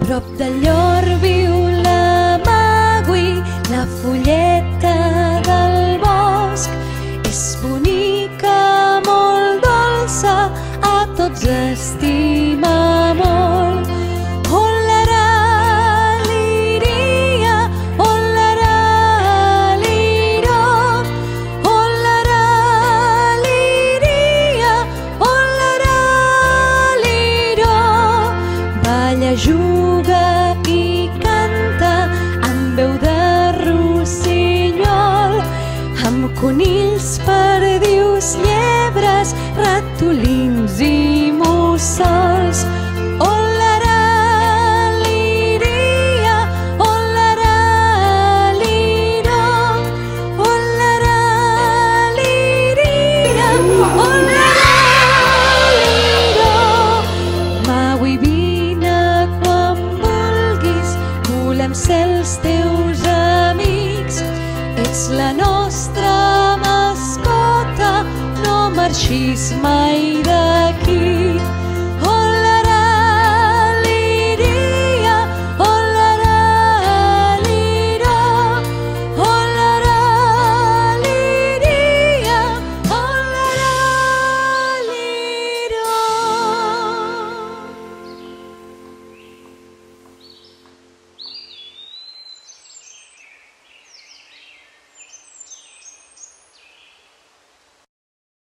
Prop del llor viu la Magui, la folleta del bosc. És bonica, molt dolça, a tots estima molt. Holarà, liria, holarà, liro. Holarà, liria, holarà, liro. Balla, juga i canta amb veu de rossinyol, amb conills, perdius, llebres, ratolins i mussols. Holarà, liria, holarà, liro. Holarà, liria, holarà, liro. Magui, vine quan vulguis, volem ser els teus amics. Ets la nostra mascota, no marxis mai d'aquí.